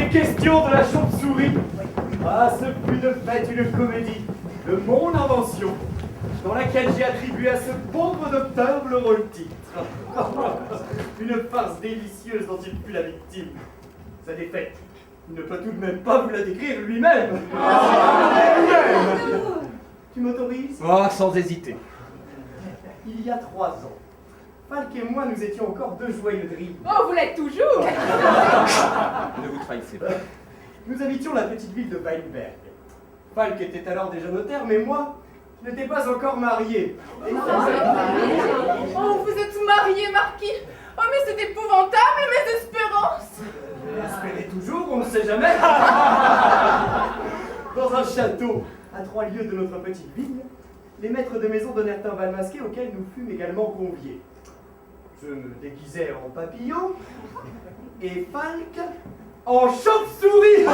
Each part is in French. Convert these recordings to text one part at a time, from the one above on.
est question de la chauve-souris. Ah, ce fut de fait une comédie de mon invention, dans laquelle j'ai attribué à ce pauvre docteur le rôle-titre. Une farce délicieuse dont il fut la victime. Sa défaite, il ne peut tout de même pas vous la décrire lui-même. Tu m'autorises? Ah, sans hésiter. Il y a 3 ans, Falk et moi, nous étions encore 2 joyeux drilles. Oh, vous l'êtes toujours. Ne vous trahissez pas. Nous habitions la petite ville de Weinberg. Falk était alors déjà notaire, mais moi, je n'étais pas encore marié. Oh, vous êtes marié, Marquis. Oh, mais c'est épouvantable, mes espérances. Espérez toujours, on ne sait jamais. Dans un château, à 3 lieues de notre petite ville, les maîtres de maison donnèrent un bal masqué auquel nous fûmes également conviés. Je me déguisais en papillon et Falk en chauve-souris,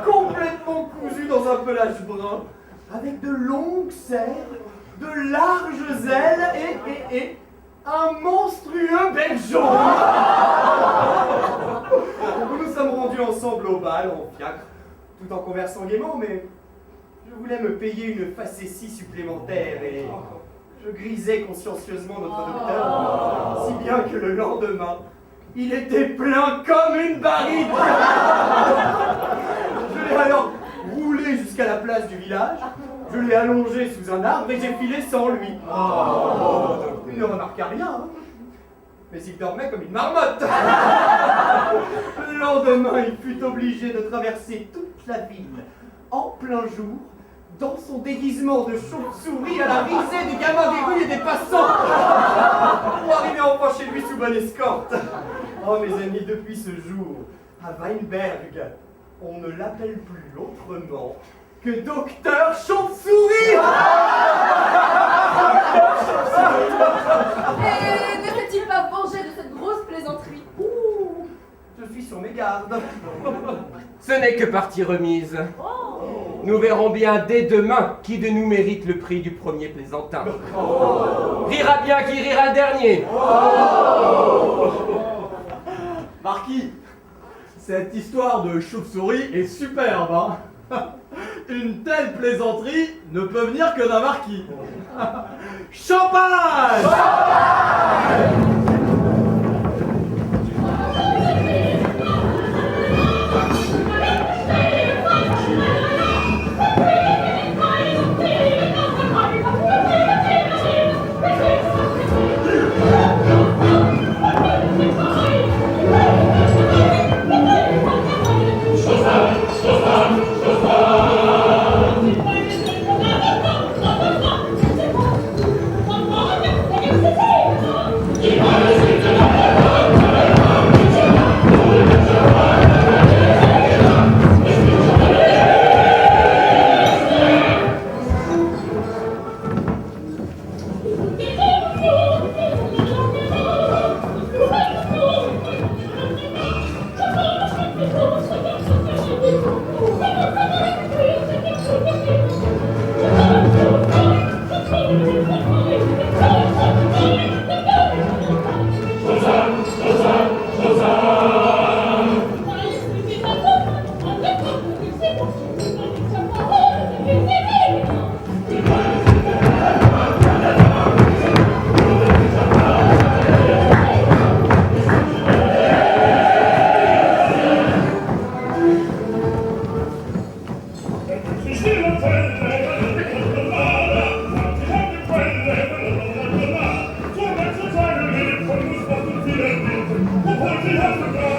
complètement cousu dans un pelage brun, avec de longues serres, de larges ailes et un monstrueux bec jaune. Nous nous sommes rendus ensemble au bal en fiacre, tout en conversant gaiement, mais je voulais me payer une facétie supplémentaire et je grisais consciencieusement notre docteur, si bien que le lendemain, il était plein comme une barrique. Je l'ai alors roulé jusqu'à la place du village, je l'ai allongé sous un arbre et j'ai filé sans lui. Il ne remarqua rien, hein. Mais il dormait comme une marmotte. Le lendemain, il fut obligé de traverser toute la ville en plein jour, dans son déguisement de chauve-souris à la risée des gamins des rues et des passants, pour arriver enfin chez lui sous bonne escorte. Oh mes amis, depuis ce jour, à Weinberg, on ne l'appelle plus autrement que Docteur Chauve-souris. Et ne s'est-il pas vengé de cette grosse plaisanterie? Ouh, je suis sur mes gardes. Ce n'est que partie remise. Nous verrons bien dès demain qui de nous mérite le prix du premier plaisantin. Rira bien qui rira le dernier. Marquis, cette histoire de chauve-souris est superbe, hein. Une telle plaisanterie ne peut venir que d'un marquis. Champagne! Obwohl sie hat